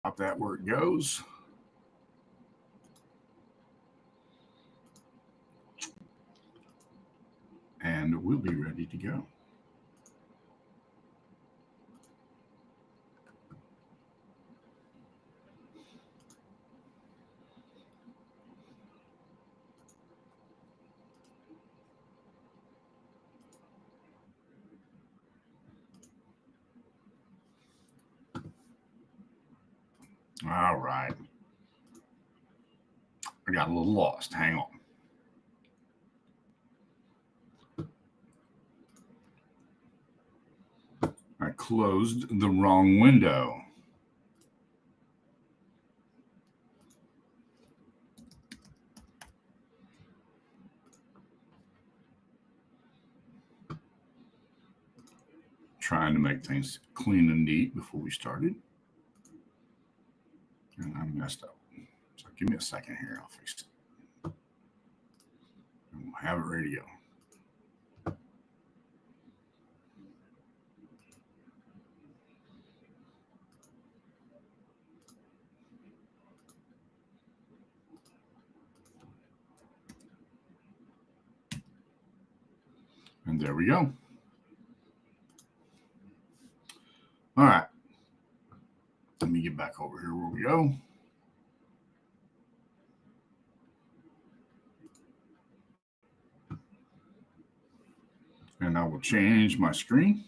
Stop that where it goes. And we'll be ready to go. All right. I got a little lost. Hang on. I closed the wrong window. Trying to make things clean and neat before we started. And I messed up. So give me a second here. I'll fix it. And we'll have it ready to go. And there we go. All right. Let me get back over here where we go. And I will change my screen.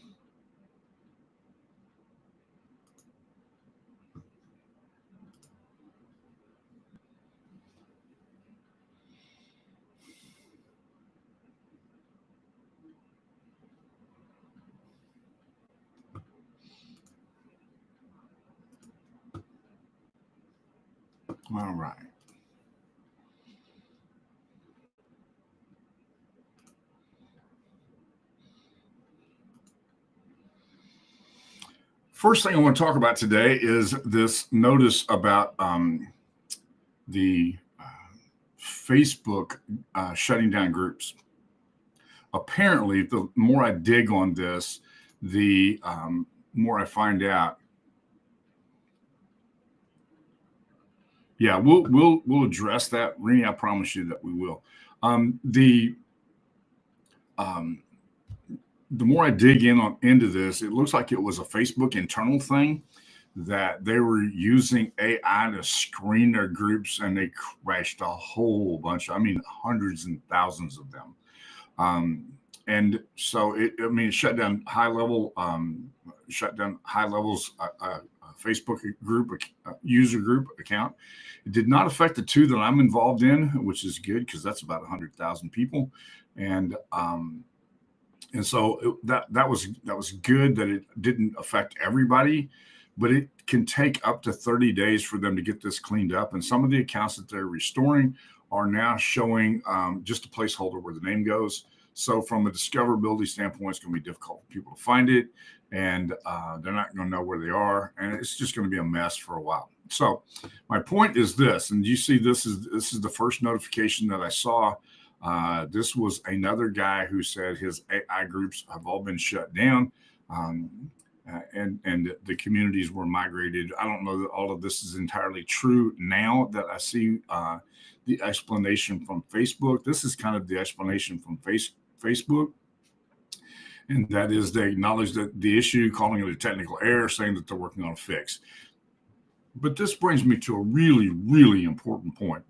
All right. First thing I want to talk about today is this notice about the Facebook shutting down groups. Apparently, the more I dig on this, the more I find out. Yeah, we'll address that, Rini. I promise you that we will. The more I dig into this, it looks like it was a Facebook internal thing that they were using AI to screen their groups, and they crashed a whole bunch. I mean, hundreds and thousands of them. And so it shut down high levels, Facebook group, user group account. It did not affect the two that I'm involved in, which is good because that's about 100,000 people. And so that was good that it didn't affect everybody, but it can take up to 30 days for them to get this cleaned up. And some of the accounts that they're restoring are now showing just a placeholder where the name goes. So from a discoverability standpoint, it's going to be difficult for people to find it, and they're not going to know where they are, and it's just going to be a mess for a while. So my point is this, and you see this is the first notification that I saw. This was another guy who said his AI groups have all been shut down, and the communities were migrated. I don't know that all of this is entirely true now that I see the explanation from Facebook. This is kind of the explanation from Facebook. And that is they acknowledge that the issue, calling it a technical error, saying that they're working on a fix. But this brings me to a really, really important point.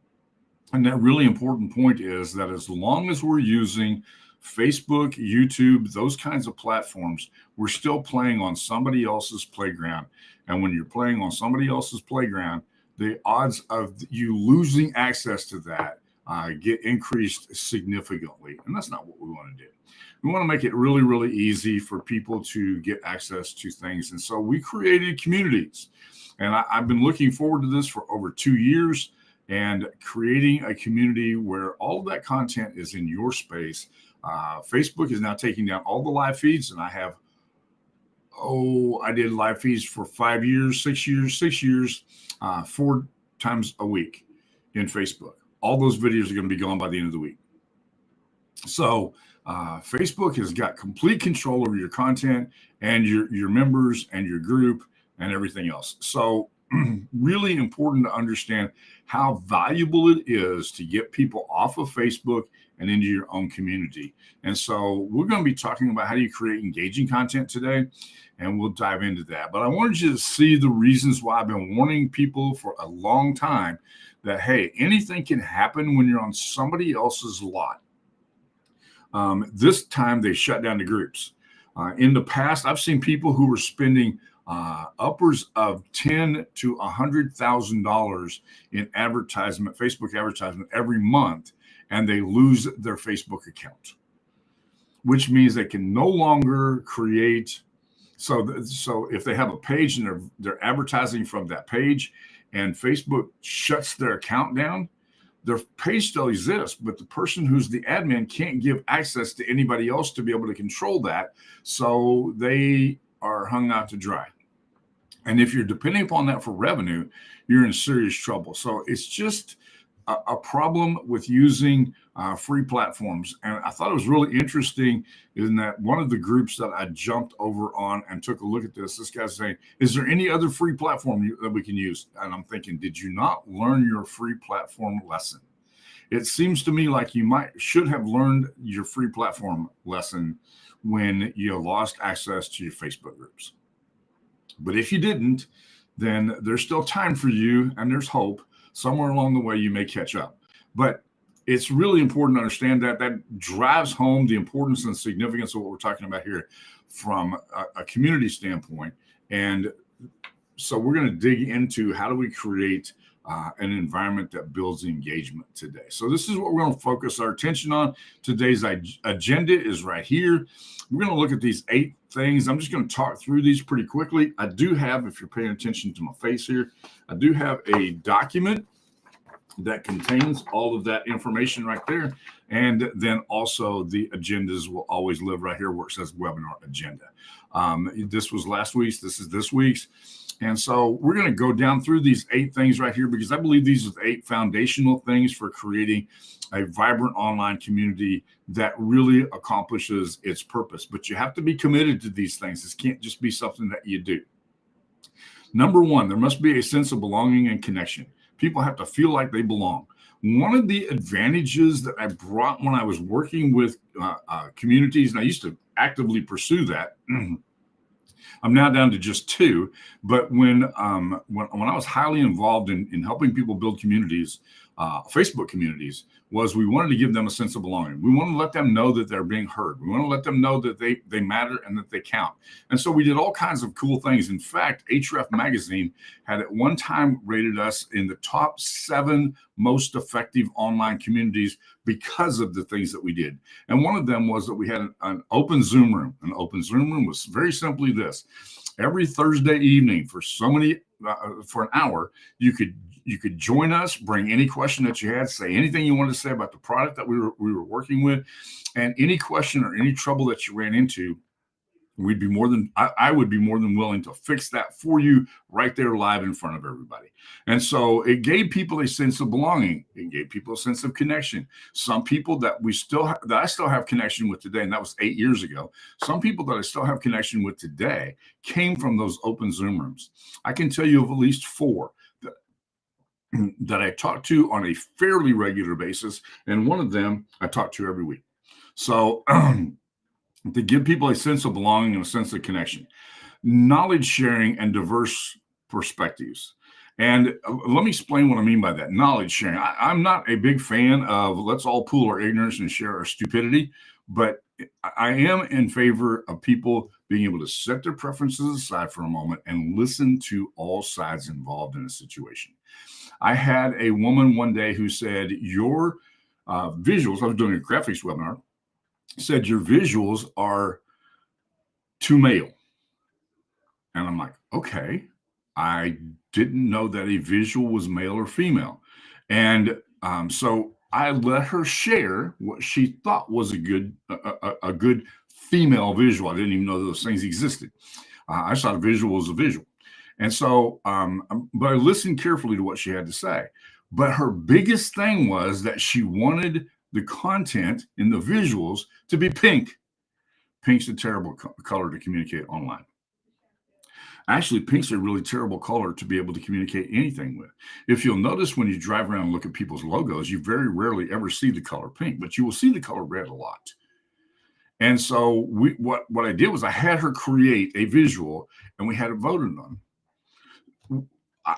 And that really important point is that as long as we're using Facebook, YouTube, those kinds of platforms, we're still playing on somebody else's playground. And when you're playing on somebody else's playground, the odds of you losing access to that get increased significantly. And that's not what we want to do. We want to make it really, really easy for people to get access to things. And so we created communities. And I've been looking forward to this for over 2 years, and creating a community where all of that content is in your space. Facebook is now taking down all the live feeds, and I did live feeds for 5 years, 6 years, 4 times a week in Facebook. All those videos are going to be gone by the end of the week. So Facebook has got complete control over your content and your members and your group and everything else. So really important to understand how valuable it is to get people off of Facebook and into your own community. And so we're going to be talking about how do you create engaging content today, and we'll dive into that. But I wanted you to see the reasons why I've been warning people for a long time that, hey, anything can happen when you're on somebody else's lot. This time they shut down the groups. In the past, I've seen people who were spending upwards of $10,000 to $100,000 in advertisement, Facebook advertisement every month, and they lose their Facebook account, which means they can no longer create. So if they have a page and they're advertising from that page, and Facebook shuts their account down, their page still exists, but the person who's the admin can't give access to anybody else to be able to control that. So they are hung out to dry. And if you're depending upon that for revenue, you're in serious trouble. So it's just a problem with using free platforms. And I thought it was really interesting in that one of the groups that I jumped over on and took a look at this guy's saying, is there any other free platform that we can use? And I'm thinking, did you not learn your free platform lesson? It seems to me like you should have learned your free platform lesson when you lost access to your Facebook groups. But if you didn't, then there's still time for you, and there's hope. Somewhere along the way, you may catch up. But it's really important to understand that drives home the importance and significance of what we're talking about here from a community standpoint. And so we're going to dig into how do we create an environment that builds engagement today. So this is what we're going to focus our attention on. Today's agenda is right here. We're going to look at these 8 things. I'm just going to talk through these pretty quickly. I do have, if you're paying attention to my face here, I do have a document that contains all of that information right there. And then also the agendas will always live right here where it says webinar agenda. This was last week's, this is this week's. And so we're going to go down through these 8 things right here, because I believe these are the 8 foundational things for creating a vibrant online community that really accomplishes its purpose. But you have to be committed to these things. This can't just be something that you do. Number 1, there must be a sense of belonging and connection. People have to feel like they belong. One of the advantages that I brought when I was working with communities, and I used to actively pursue that, I'm now down to just 2. But when I was highly involved in helping people build communities, Facebook communities, was we wanted to give them a sense of belonging. We want to let them know that they're being heard. We want to let them know that they matter and that they count. And so we did all kinds of cool things. In fact, Href Magazine had at one time rated us in the top 7 most effective online communities because of the things that we did. And one of them was that we had an open Zoom room. An open Zoom room was very simply this. Every Thursday evening for an hour, you could join us, bring any question that you had, say anything you wanted to say about the product that we were working with, and any question or any trouble that you ran into, I would be more than willing to fix that for you right there live in front of everybody. And so it gave people a sense of belonging. It gave people a sense of connection. Some people that I still have connection with today, and that was 8 years ago. Some people that I still have connection with today came from those open Zoom rooms. I can tell you of at least 4 that I talk to on a fairly regular basis, and one of them I talk to every week. So to give people a sense of belonging and a sense of connection, knowledge sharing and diverse perspectives. And let me explain what I mean by that. Knowledge sharing. I'm not a big fan of let's all pool our ignorance and share our stupidity, but I am in favor of people being able to set their preferences aside for a moment and listen to all sides involved in a situation. I had a woman one day who said, your visuals, I was doing a graphics webinar, said your visuals are too male. And I'm like, okay, I didn't know that a visual was male or female. And so I let her share what she thought was a good female visual. I didn't even know those things existed. I thought a visual was a visual. And so, but I listened carefully to what she had to say. But her biggest thing was that she wanted the content in the visuals to be pink. Pink's a terrible color to communicate online. Actually, pink's a really terrible color to be able to communicate anything with. If you'll notice when you drive around and look at people's logos, you very rarely ever see the color pink, but you will see the color red a lot. And so what I did was I had her create a visual and we had it voted on.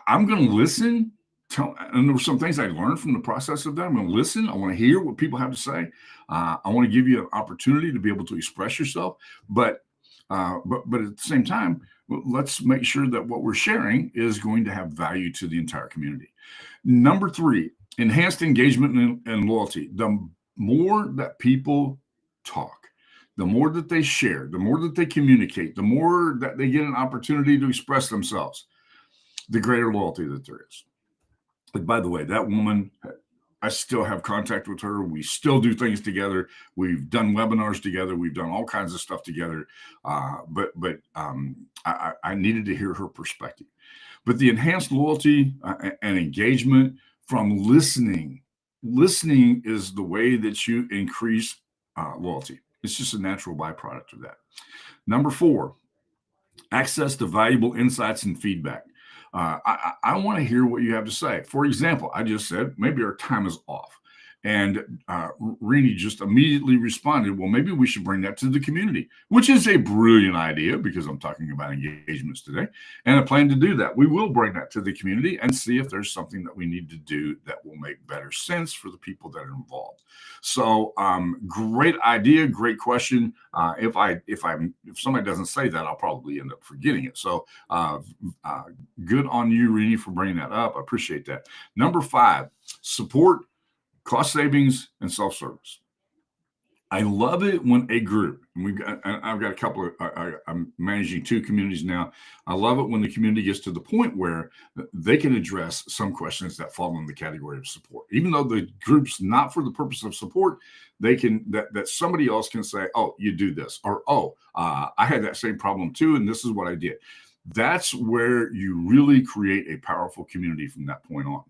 I'm going to listen. And there were some things I learned from the process of that. I'm going to listen. I want to hear what people have to say. I want to give you an opportunity to be able to express yourself. But at the same time, let's make sure that what we're sharing is going to have value to the entire community. Number 3, enhanced engagement and loyalty. The more that people talk, the more that they share, the more that they communicate, the more that they get an opportunity to express themselves, the greater loyalty that there is. But by the way, that woman, I still have contact with her. We still do things together. We've done webinars together. We've done all kinds of stuff together. But I needed to hear her perspective. But the enhanced loyalty and engagement from listening is the way that you increase loyalty. It's just a natural byproduct of that. Number 4, access to valuable insights and feedback. I want to hear what you have to say. For example, I just said, maybe our time is off. And Rini just immediately responded, well, maybe we should bring that to the community, which is a brilliant idea because I'm talking about engagements today. And I plan to do that. We will bring that to the community and see if there's something that we need to do that will make better sense for the people that are involved. So great idea, great question. If somebody doesn't say that, I'll probably end up forgetting it. So good on you, Rini, for bringing that up. I appreciate that. Number 5, support, cost savings, and self-service. I love it when a group, and I've got a couple of, I'm managing 2 communities now. I love it when the community gets to the point where they can address some questions that fall in the category of support. Even though the group's not for the purpose of support, they can, that somebody else can say, oh, you do this, or, oh, I had that same problem too, and this is what I did. That's where you really create a powerful community from that point on.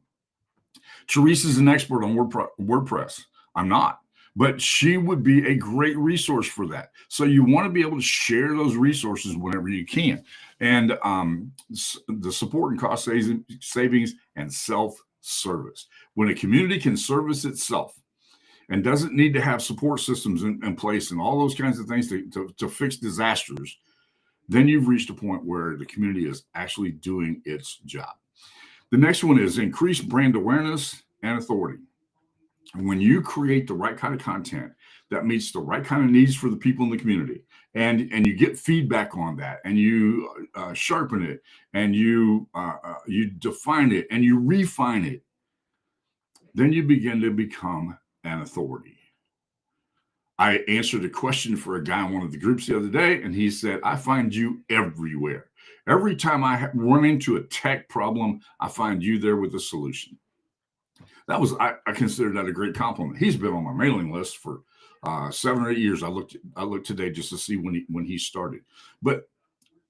Teresa's an expert on WordPress. I'm not, but she would be a great resource for that. So you want to be able to share those resources whenever you can. And the support and cost savings and self-service. When a community can service itself and doesn't need to have support systems in place and all those kinds of things to fix disasters, then you've reached a point where the community is actually doing its job. The next one is increased brand awareness and authority. When you create the right kind of content that meets the right kind of needs for the people in the community, and you get feedback on that, and you sharpen it, and you define it, and you refine it, then you begin to become an authority. I answered a question for a guy in one of the groups the other day, and he said, I find you everywhere. Every time I run into a tech problem, I find you there with a solution. That was, I consider that a great compliment. He's been on my mailing list for 7 or 8 years. I looked today just to see when he started. But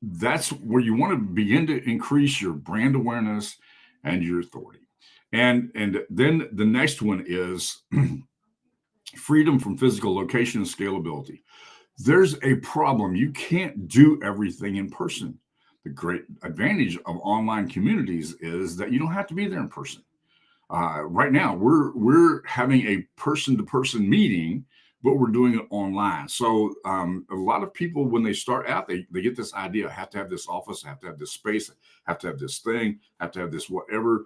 that's where you want to begin to increase your brand awareness and your authority. And then the next one is freedom from physical location and scalability. There's a problem. You can't do everything in person. The great advantage of online communities is that you don't have to be there in person. Right now, we're having a person-to-person meeting, but we're doing it online. So a lot of people, when they start out, they get this idea, I have to have this office, I have to have this space, I have to have this thing, I have to have this whatever.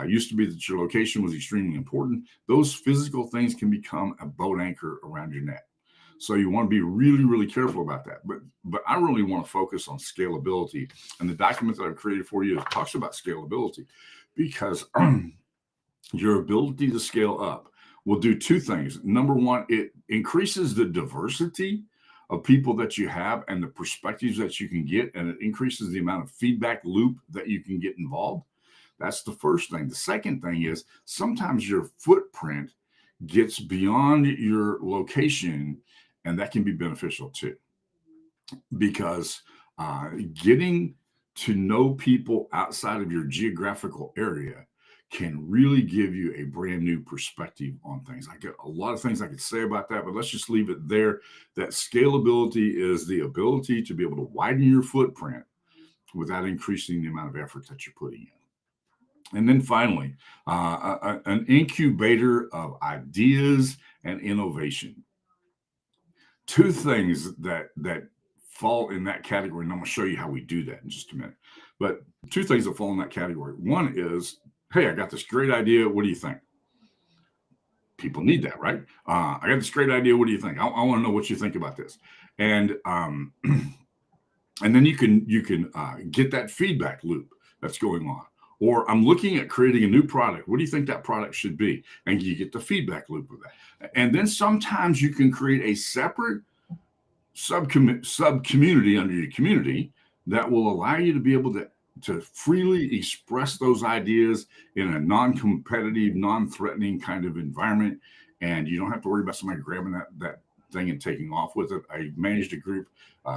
Used to be that your location was extremely important. Those physical things can become a boat anchor around your neck. So you want to be really, really careful about that. But I really want to focus on scalability. And the document that I've created for you talks about scalability, because your ability to scale up will do 2 things. Number 1, it increases the diversity of people that you have and the perspectives that you can get, and it increases the amount of feedback loop that you can get involved. That's the first thing. The second thing is sometimes your footprint gets beyond your location, and that can be beneficial too, because getting to know people outside of your geographical area can really give you a brand new perspective on things. I get a lot of things I could say about that, but let's just leave it there. That scalability is the ability to be able to widen your footprint without increasing the amount of effort that you're putting in. And then finally, an incubator of ideas and innovation. Two things that fall in that category, and I'm going to show you how we do that in just a minute. But two things that fall in that category. One is, hey, I got this great idea. What do you think? People need that, right? I got this great idea. What do you think? I want to know what you think about this. And and then you can get that feedback loop that's going on. Or I'm looking at creating a new product. What do you think that product should be? And you get the feedback loop of that. And then sometimes you can create a separate sub community under your community that will allow you to be able to freely express those ideas in a non-competitive, non-threatening kind of environment. And you don't have to worry about somebody grabbing that thing and taking off with it. I managed a group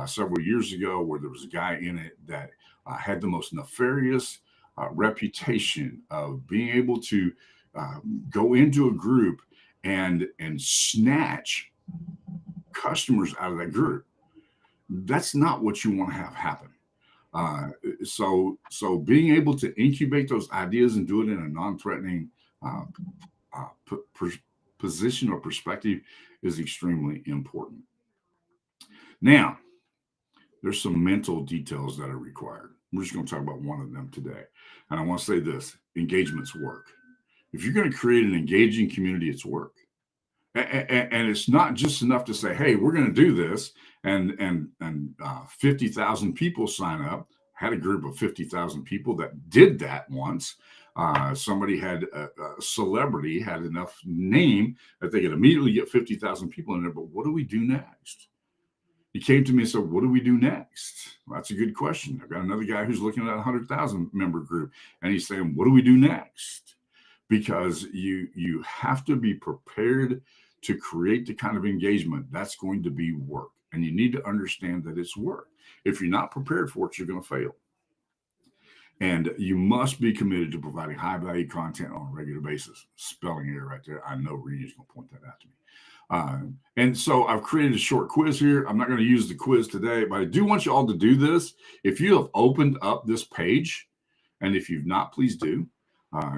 several years ago where there was a guy in it that had the most nefarious reputation of being able to go into a group and snatch customers out of that group. That's not what you want to have happen. So being able to incubate those ideas and do it in a non-threatening position or perspective is extremely important. Now, there's some mental details that are required. We're just going to talk about one of them today. And I want to say this: engagement's work. If you're going to create an engaging community, it's work. And it's not just enough to say, hey, we're going to do this, and 50,000 people sign up. Had a group of 50,000 people that did that once. Somebody had a celebrity had enough name that they could immediately get 50,000 people in there. But what do we do next? He came to me and said, what do we do next? Well, that's a good question. I've got another guy who's looking at a 100,000 member group, and he's saying, what do we do next? Because you have to be prepared to create the kind of engagement that's going to be work. And you need to understand that it's work. If you're not prepared for it, you're going to fail. And you must be committed to providing high value content on a regular basis. Spelling error right there. I know Reni's going to point that out to me. And so I've created a short quiz here. I'm not going to use the quiz today, but I do want you all to do this. If you have opened up this page, and if you've not, please do.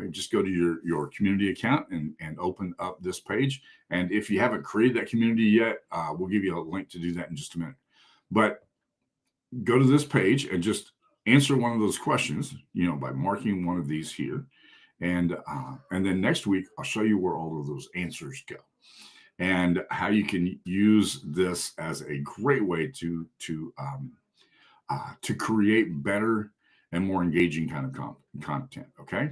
Just go to your community account and open up this page. And if you haven't created that community yet, we'll give you a link to do that in just a minute. But go to this page and just answer one of those questions, by marking one of these here. And then next week, I'll show you where all of those answers go and how you can use this as a great way to create better and more engaging kind of content. Okay.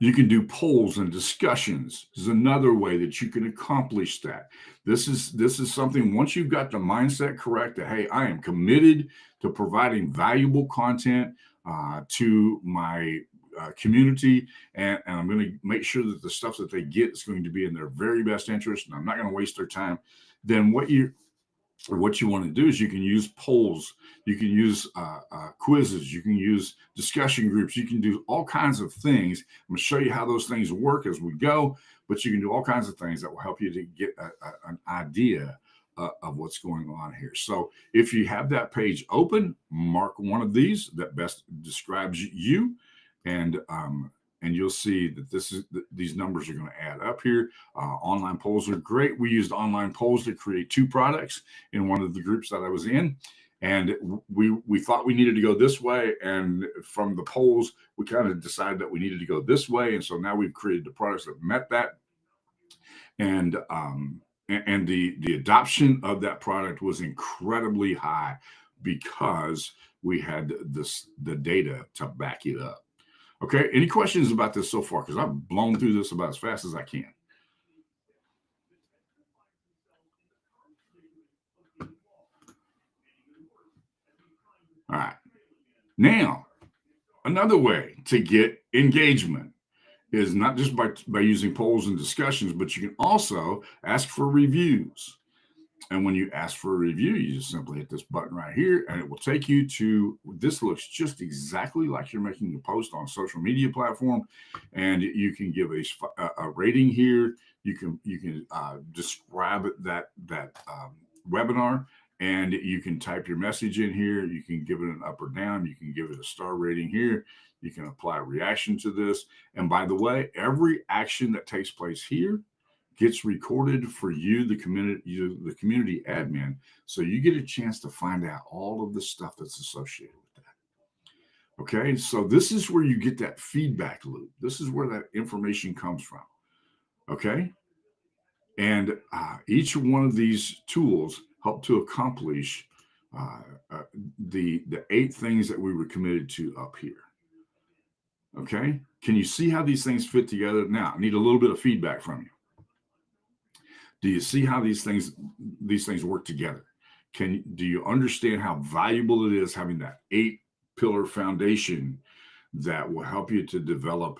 You can do polls and discussions. This is another way that you can accomplish that. This is something, once you've got the mindset correct, that, hey, I am committed to providing valuable content to my community, and I'm going to make sure that the stuff that they get is going to be in their very best interest, and I'm not going to waste their time. Then what you want to do is you can use polls, you can use quizzes, you can use discussion groups, you can do all kinds of things. I'm going to show you how those things work as we go, but you can do all kinds of things that will help you to get an idea of what's going on here. So if you have that page open, mark one of these that best describes you, and you'll see that these numbers are going to add up here. Online polls are great. We used online polls to create 2 products in one of the groups that I was in. And we thought we needed to go this way. And from the polls, we kind of decided that we needed to go this way. And so now we've created the products that met that. And the adoption of that product was incredibly high because we had the data to back it up. Okay, any questions about this so far? Because I've blown through this about as fast as I can. All right. Now, another way to get engagement is not just by using polls and discussions, but you can also ask for reviews. And when you ask for a review, you just simply hit this button right here, and it will take you to, this looks just exactly like you're making a post on a social media platform. And you can give a rating here. You can describe that webinar, And you can type your message in here. You can give it an up or down. You can give it a star rating here. You can apply a reaction to this. And by the way, every action that takes place here gets recorded for you, the community admin. So you get a chance to find out all of the stuff that's associated with that. Okay, so this is where you get that feedback loop. This is where that information comes from. Okay, and each one of these tools help to accomplish the 8 things that we were committed to up here. Okay, can you see how these things fit together? Now, I need a little bit of feedback from you. Do you see how these things work together? Do you understand how valuable it is having that 8-pillar foundation that will help you to develop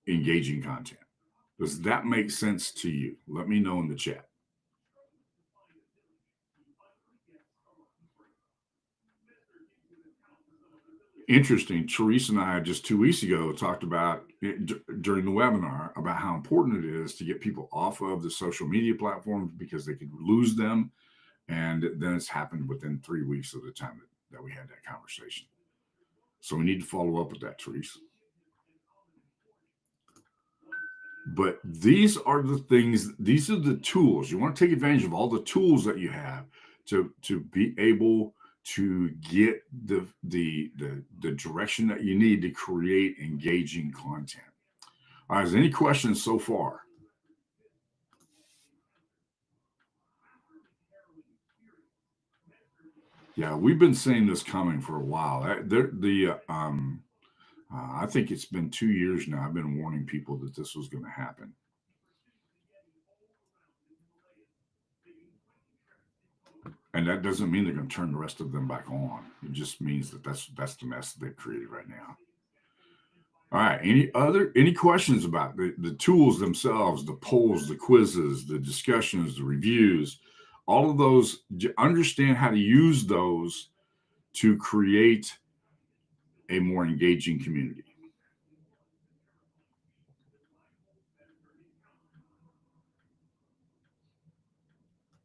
engaging content? Does that make sense to you? Let me know in the chat. Interesting. Teresa and I just 2 weeks ago talked about during the webinar about how important it is to get people off of the social media platforms because they could lose them. And then it's happened within 3 weeks of the time that we had that conversation. So we need to follow up with that, Teresa. But these are the things, these are the tools. You want to take advantage of all the tools that you have to be able to get the direction that you need to create engaging content. All right, is there any questions so far? Yeah, we've been seeing this coming for a while. I think it's been 2 years now. I've been warning people that this was going to happen. And that doesn't mean they're going to turn the rest of them back on. It just means that that's the mess that they've created right now. All right. Any questions about the tools themselves, the polls, the quizzes, the discussions, the reviews, all of those? Understand how to use those to create a more engaging community.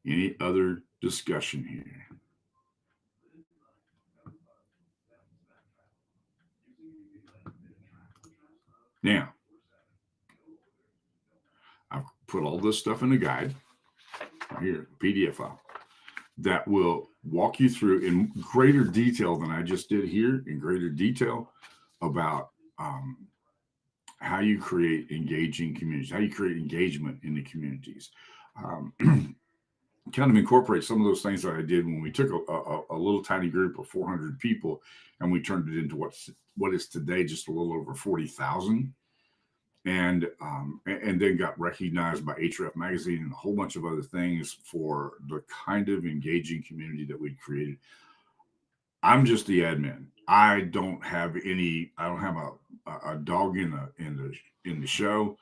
Any other discussion here? Now, I've put all this stuff in a guide right here, PDF file, that will walk you through in greater detail than I just did here, in greater detail about how you create engaging communities, how you create engagement in the communities. Kind of incorporate some of those things that I did when we took a little tiny group of 400 people and we turned it into what is today just a little over 40,000, and then got recognized by Href Magazine and a whole bunch of other things for the kind of engaging community that we'd created. I'm just the admin. I don't have a dog in the show.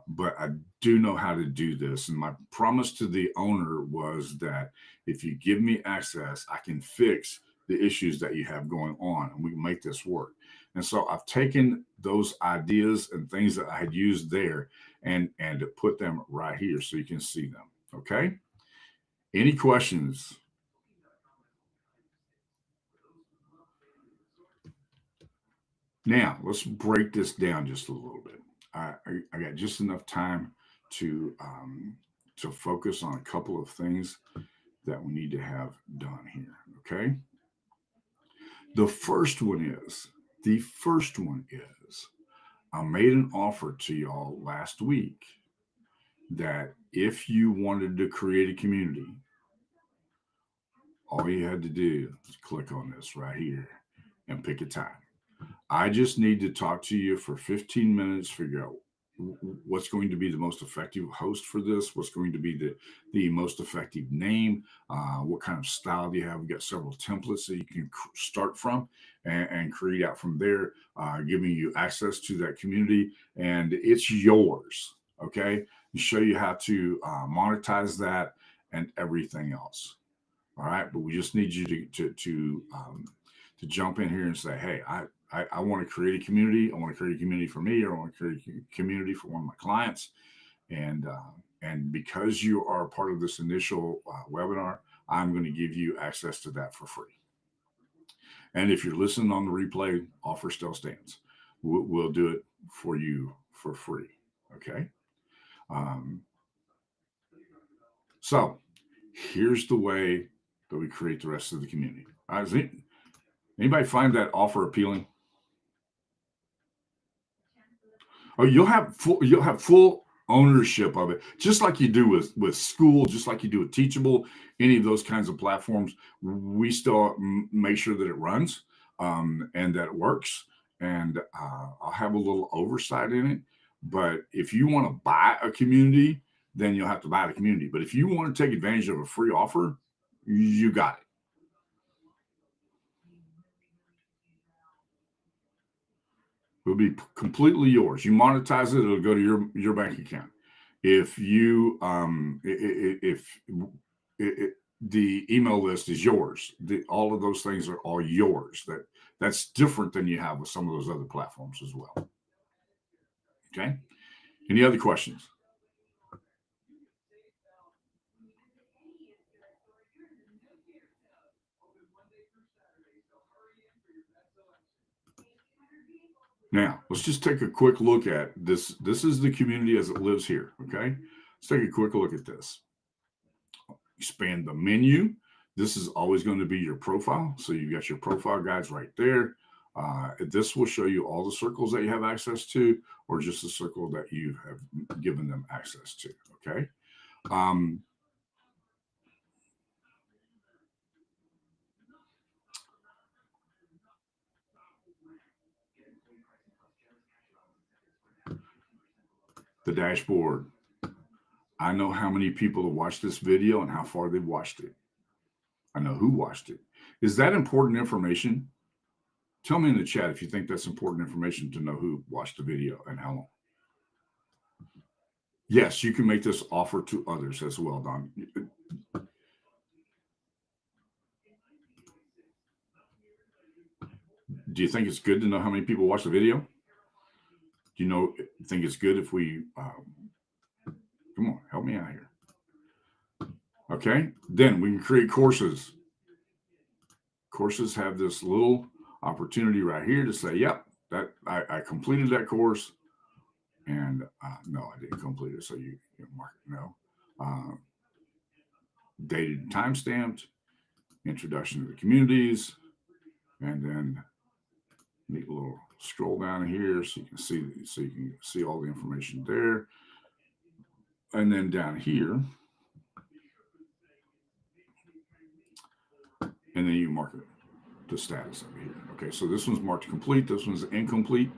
But I do know how to do this. And my promise to the owner was that if you give me access, I can fix the issues that you have going on and we can make this work. And so I've taken those ideas and things that I had used there and put them right here so you can see them. Okay. Any questions? Now let's break this down just a little bit. I got just enough time to focus on a couple of things that we need to have done here. Okay. The first one is I made an offer to y'all last week that if you wanted to create a community, all you had to do is click on this right here and pick a time. I just need to talk to you for 15 minutes, figure out what's going to be the most effective host for this, what's going to be the most effective name, what kind of style do you have. We've got several templates that you can start from and create out from there, giving you access to that community, and it's yours. Okay, and show you how to monetize that and everything else. All right, but we just need you to jump in here and say, hey, I want to create a community. I want to create a community for me, or I want to create a community for one of my clients. And because you are part of this initial webinar, I'm going to give you access to that for free. And if you're listening on the replay, offer still stands. We'll do it for you for free. Okay. So here's the way that we create the rest of the community. Anybody find that offer appealing? Oh, you'll have full ownership of it, just like you do with school, just like you do with Teachable, any of those kinds of platforms. We still make sure that it runs and that it works, and I'll have a little oversight in it. But if you want to buy a community, then you'll have to buy the community. But if you want to take advantage of a free offer, you got it. It'll be completely yours. You monetize it, it'll go to your bank account. If you the email list is yours, all of those things are all yours. That's different than you have with some of those other platforms as well. Okay. Any other questions? Now, let's just take a quick look at this. This is the community as it lives here. Okay. Let's take a quick look at this. Expand the menu. This is always going to be your profile. So you've got your profile guides right there. This will show you all the circles that you have access to, or just the circle that you have given them access to. Okay. The dashboard. I know how many people have watched this video and how far they've watched it. I know who watched it. Is that important information? Tell me in the chat if you think that's important information to know who watched the video and how long. Yes, you can make this offer to others as well, Don. Do you think it's good to know how many people watch the video? Do you think it's good if we, come on, help me out here. Okay, then we can create courses. Courses have this little opportunity right here to say, yep, that I completed that course. And no, I didn't complete it. So you mark it no. Dated and time stamped, introduction to the communities, and then neat little scroll down here so you can see all the information there. And then down here, and then you mark it, the status of it here. Okay, so this one's marked complete, this one's incomplete.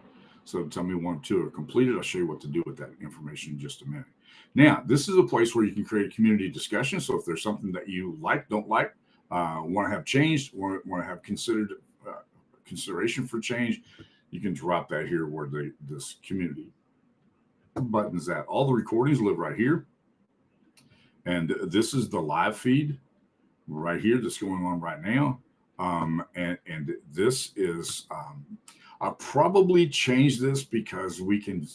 So tell me 1, 2 are completed. I'll show you what to do with that information in just a minute. Now, this is a place where you can create a community discussion. So if there's something that you like, don't like, want to have changed, want to have consideration for change, you can drop that here where this community button's at. All the recordings live right here. And this is the live feed right here that's going on right now. And this is, I'll probably change this because we can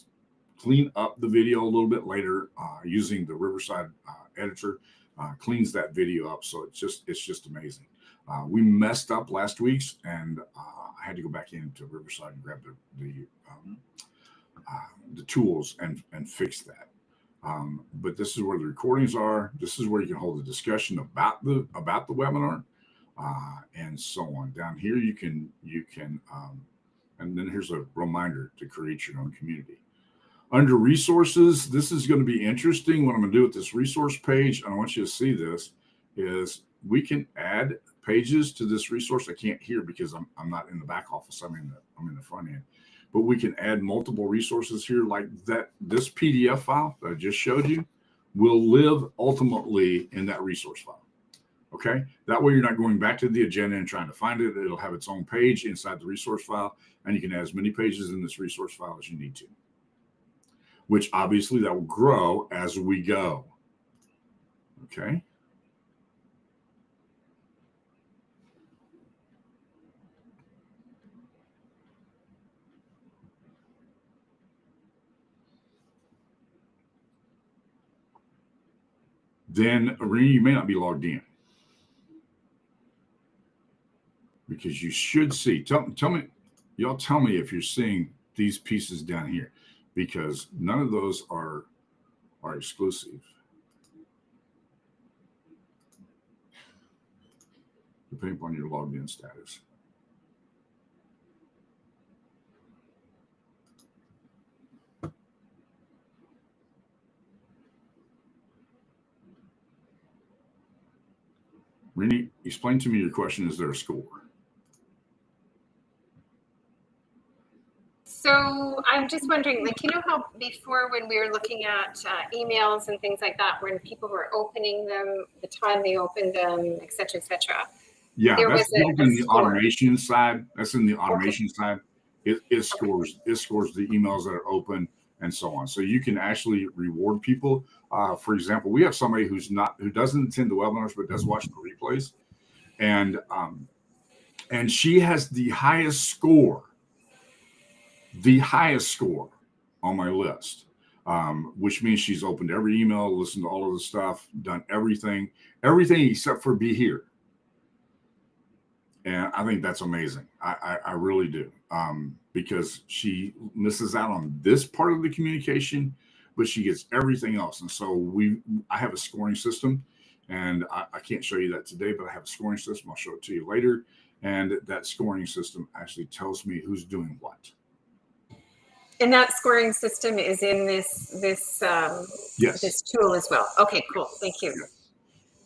clean up the video a little bit later using the Riverside editor. Cleans that video up, so it's just amazing. We messed up last week's, and I had to go back into Riverside and grab the tools and fix that. But this is where the recordings are. This is where you can hold a discussion about the webinar and so on. Down here, you can and then here's a reminder to create your own community. Under resources, this is going to be interesting. What I'm going to do with this resource page, and I want you to see this, is we can add pages to this resource. I can't hear because I'm not in the back office. I'm in the front end. But we can add multiple resources here like that. This PDF file that I just showed you will live ultimately in that resource file. Okay, that way you're not going back to the agenda and trying to find it. It'll have its own page inside the resource file, and you can add as many pages in this resource file as you need to, which obviously that will grow as we go. Okay. Then, Irene, you may not be logged in. because you should see. Tell me, y'all tell me if you're seeing these pieces down here, because none of those are exclusive. Depending upon your logged in status. Rini, explain to me your question. Is there a score? So I'm just wondering, like, you know how before when we were looking at emails and things like that, when people were opening them, the time they opened them, et cetera, et cetera. Yeah, there that's was built in the automation side. That's in the automation side. It scores the emails that are open and so on. So you can actually reward people. For example, we have somebody who doesn't attend the webinars but does watch the replays, and she has the highest score on my list, which means she's opened every email, listened to all of the stuff, done everything except for be here. And I think that's amazing. I really do, because she misses out on this part of the communication, but she gets everything else. And so I have a scoring system, and I can't show you that today, but I have a scoring system. I'll show it to you later. And that scoring system actually tells me who's doing what. And that scoring system is in this yes. this tool as well. Okay, cool. Thank you. Yes.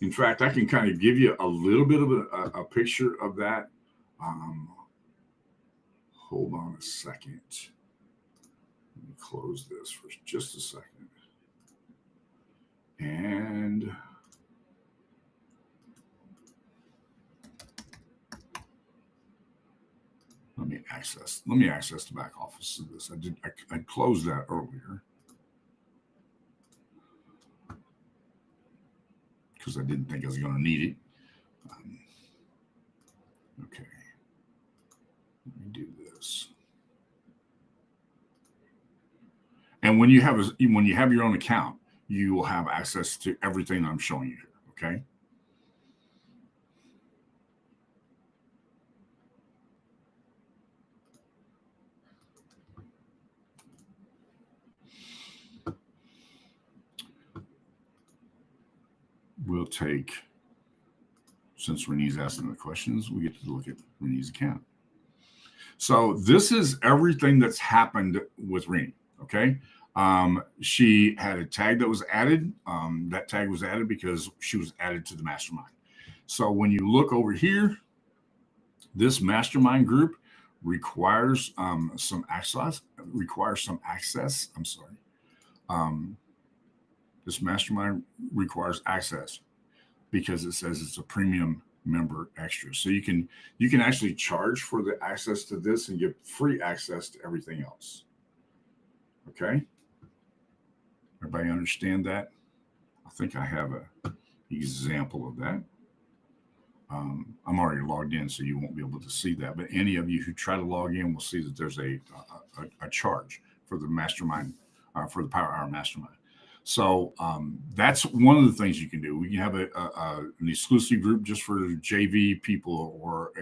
In fact, I can kind of give you a little bit of a picture of that. Hold on a second. Let me close this for just a second. And let me access the back office of this. I closed that earlier because I didn't think I was going to need it. Okay, let me do this. And when you have your own account, you will have access to everything I'm showing you here. Okay. We'll take, since Reni's asking the questions, we get to look at Reni's account. So this is everything that's happened with Reni. Okay. She had a tag that was added. That tag was added because she was added to the mastermind. So when you look over here, this mastermind group requires some access. I'm sorry. This mastermind requires access because it says it's a premium member extra. So you can actually charge for the access to this and get free access to everything else. Okay. Everybody understand that? I think I have an example of that. I'm already logged in, so you won't be able to see that. But any of you who try to log in will see that there's a charge for the mastermind, for the Power Hour Mastermind. So that's one of the things you can do. We can have an exclusive group just for JV people, or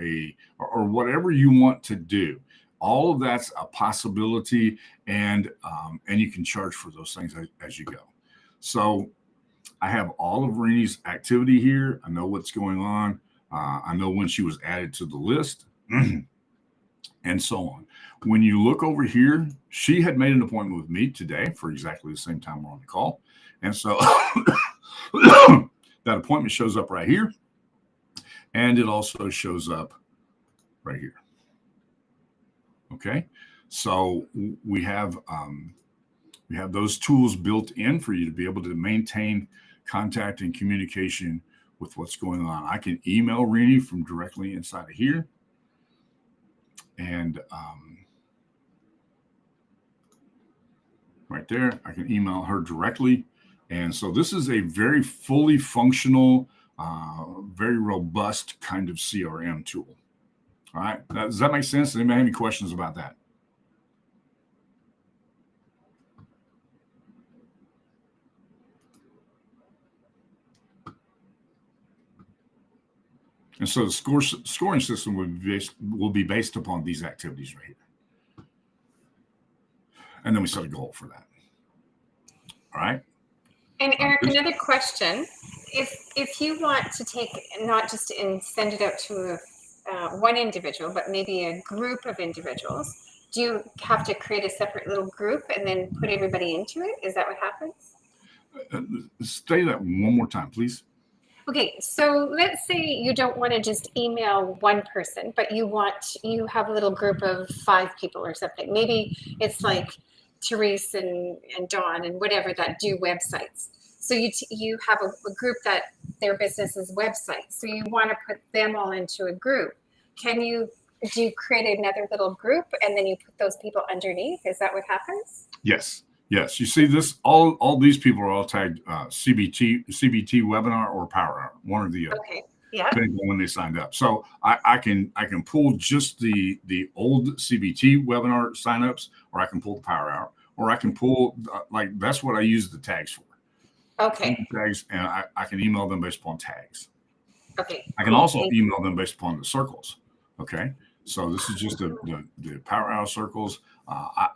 whatever you want to do. All of that's a possibility, and you can charge for those things as you go. So I have all of Reni's activity here. I know what's going on. I know when she was added to the list, and so on. When you look over here, she had made an appointment with me today for exactly the same time we're on the call. And so that appointment shows up right here. And it also shows up right here. Okay. So we have those tools built in for you to be able to maintain contact and communication with what's going on. I can email Reni from directly inside of here. And right there, I can email her directly. And so this is a very fully functional, very robust kind of CRM tool. All right. Does that make sense? Anybody have any questions about that? And so the scoring system will be based upon these activities right here. And then we set a goal for that. All right. And Eric, another question. If you want to take, not just send it out to one individual, but maybe a group of individuals, do you have to create a separate little group and then put everybody into it? Is that what happens? Say that one more time, please. Okay, so let's say you don't want to just email one person, but you have a little group of 5 people or something. Maybe it's like Therese and Dawn and whatever that do websites. So you have a group that their business is websites. So you want to put them all into a group. Do you create another little group and then you put those people underneath? Is that what happens? Yes. Yes. You see this, all these people are all tagged CBT webinar or Power Hour, one or the other. Okay. Yeah. Depending on when they signed up. So I can pull just the old CBT webinar signups, or I can pull the Power Hour, or I can pull like that's what I use the tags for. Okay. Tags, and I can email them based upon tags. Okay. I can also email them based upon the circles. Okay. So this is just the Power Hour circles.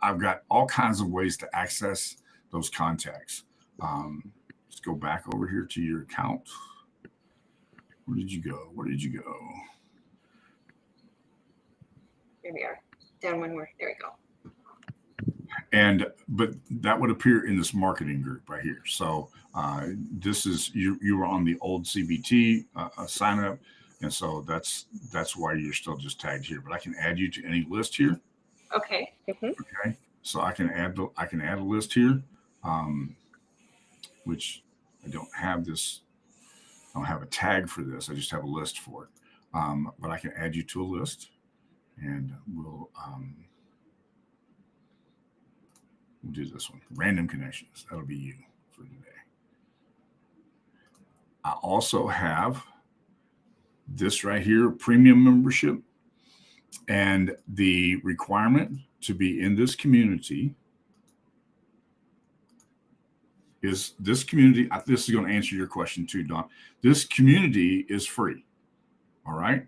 I've got all kinds of ways to access those contacts. Let's go back over here to your account. Where did you go? Here we are. Down one more. There we go. But that would appear in this marketing group right here. So this is you were on the old CBT sign up, and so that's why you're still just tagged here. But I can add you to any list here. Okay. Mm-hmm. Okay. So I can add a list here, which I don't have this. I don't have a tag for this. I just have a list for it. But I can add you to a list, and we'll do this one. Random connections. That'll be you for today. I also have this right here, premium membership, and the requirement to be in this community is this community. This is going to answer your question too, Don. This community is free. All right.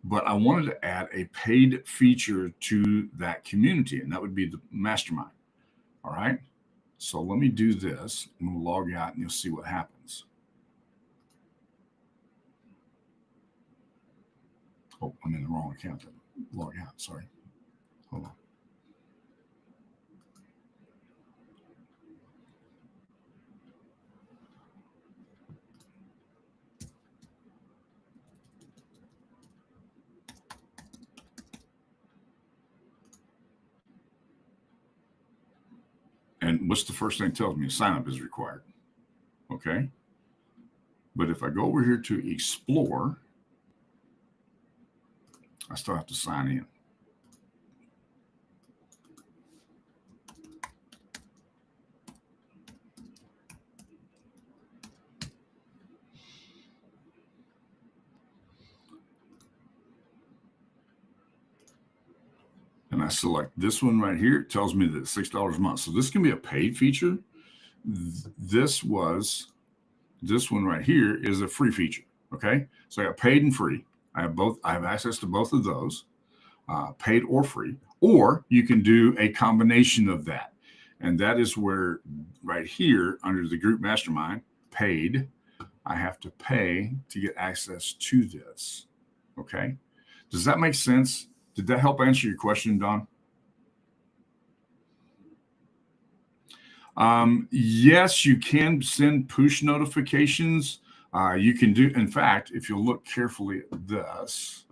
But I wanted to add a paid feature to that community, and that would be the mastermind. All right. So let me do this. I'm going to log out and you'll see what happens. Oh, I'm in the wrong account. Log out. Sorry. Hold on. And what's the first thing it tells me? Sign up is required. Okay. But if I go over here to explore, I still have to sign in. And I select this one right here. It tells me that it's $6 a month. So this can be a paid feature. This one right here is a free feature. Okay. So I got paid and free. I have both. I have access to both of those, paid or free, or you can do a combination of that. And that is where right here under the group mastermind paid, I have to pay to get access to this. Okay. Does that make sense? Did that help answer your question, Don? Yes, you can send push notifications. You can do, in fact, if you'll look carefully at this,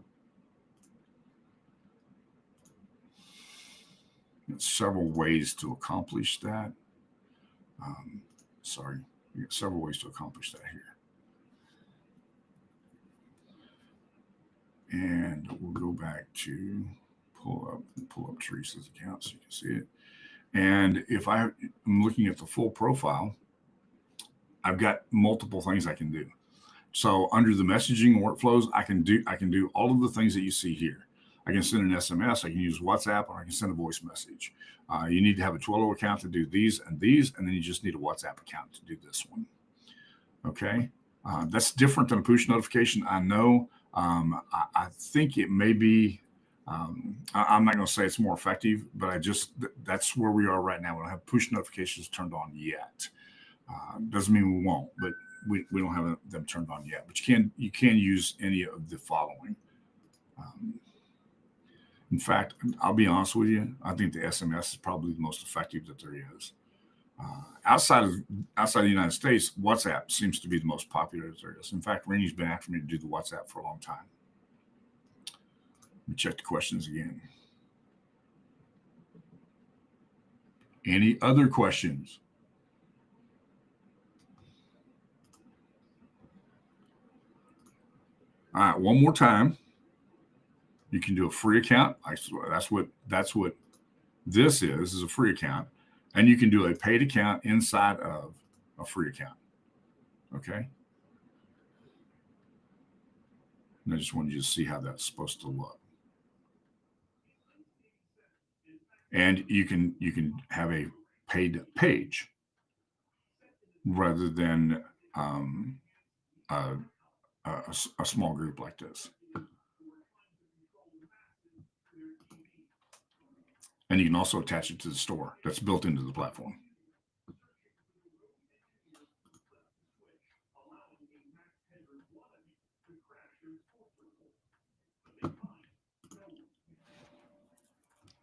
there's several ways to accomplish that. Sorry, you got several ways to accomplish that here. And we'll go back to pull up Teresa's account so you can see it. And if I'm looking at the full profile, I've got multiple things I can do. So under the messaging workflows, I can do all of the things that you see here. I can send an SMS, I can use WhatsApp, or I can send a voice message. You need to have a Twilio account to do these, and then you just need a WhatsApp account to do this one. Okay. That's different than a push notification. I know I think it may be. I'm not going to say it's more effective, but that's where we are right now. We don't have push notifications turned on yet. Doesn't mean we won't, but we don't have them turned on yet. But you can use any of the following. In fact, I'll be honest with you. I think the SMS is probably the most effective that there is. Outside of the United States, WhatsApp seems to be the most popular that there is. In fact, Rainey's been after me to do the WhatsApp for a long time. Let me check the questions again. Any other questions? All right, one more time. You can do a free account. That's what this is a free account. And you can do a paid account inside of a free account. Okay. And I just wanted you to see how that's supposed to look. And you can have a paid page rather than a small group like this. And you can also attach it to the store that's built into the platform.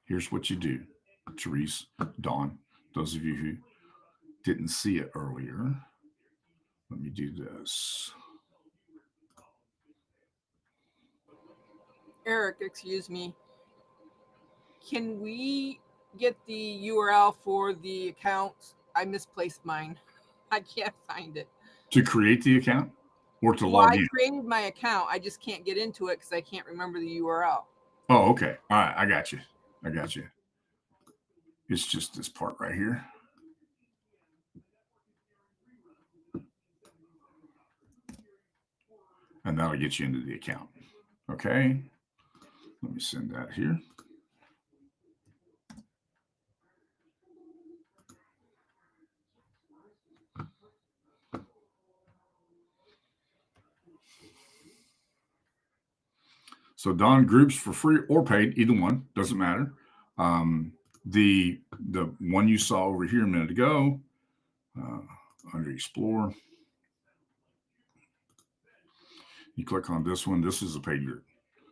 Here's what you do, Therese, Dawn, those of you who didn't see it earlier. Let me do this. Eric, excuse me. Can we get the URL for the account? I misplaced mine. I can't find it. To create the account or to log in? I created my account. I just can't get into it because I can't remember the URL. Oh, okay. All right. I got you. It's just this part right here. And that'll get you into the account. Okay. Let me send that here. So Don, groups for free or paid, either one, doesn't matter. The one you saw over here a minute ago, under Explore, you click on this one. This is a paid group.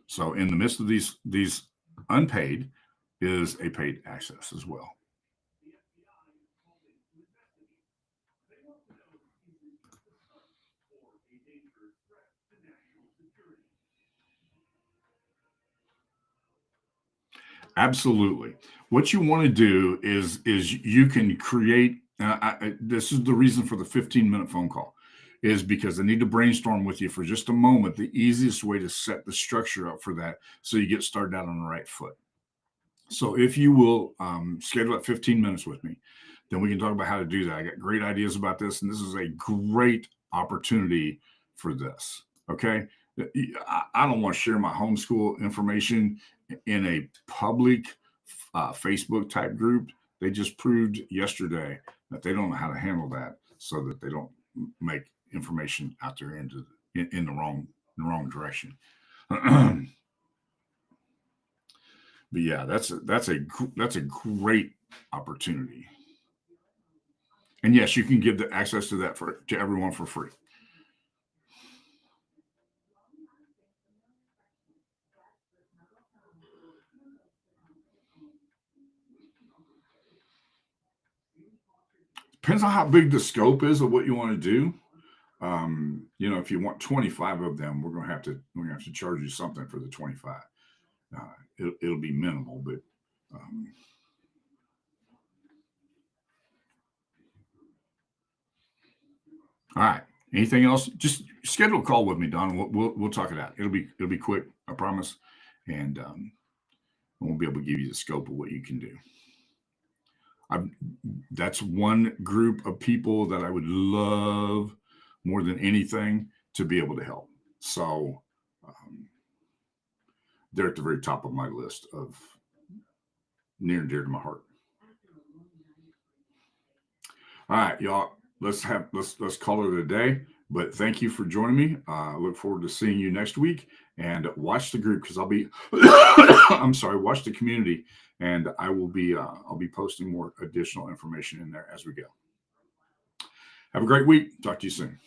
So in the midst of these unpaid is a paid access as well. Absolutely. What you want to do is you can create. This is the reason for the 15-minute phone call, is because I need to brainstorm with you for just a moment the easiest way to set the structure up for that, so you get started out on the right foot. So if you will schedule up 15 minutes with me, then we can talk about how to do that. I got great ideas about this, and this is a great opportunity for this. Okay. I don't want to share my homeschool information in a public Facebook type group. They just proved yesterday that they don't know how to handle that, so that they don't make information out there in the wrong direction. But yeah, that's a great opportunity. And yes, you can give the access to that to everyone for free. Depends on how big the scope is of what you want to do. If you want 25 of them, we're gonna have to charge you something for the 25. It'll be minimal, but all right. Anything else? Just schedule a call with me, Don. We'll talk it out. It'll be quick, I promise, and we'll be able to give you the scope of what you can do. That's one group of people that I would love more than anything to be able to help. So they're at the very top of my list of near and dear to my heart. All right, y'all. Let's call it a day. But thank you for joining me. I look forward to seeing you next week, and watch the group, because I'll be I'm sorry, watch the community, and I'll be posting more additional information in there as we go. Have a great week. Talk to you soon.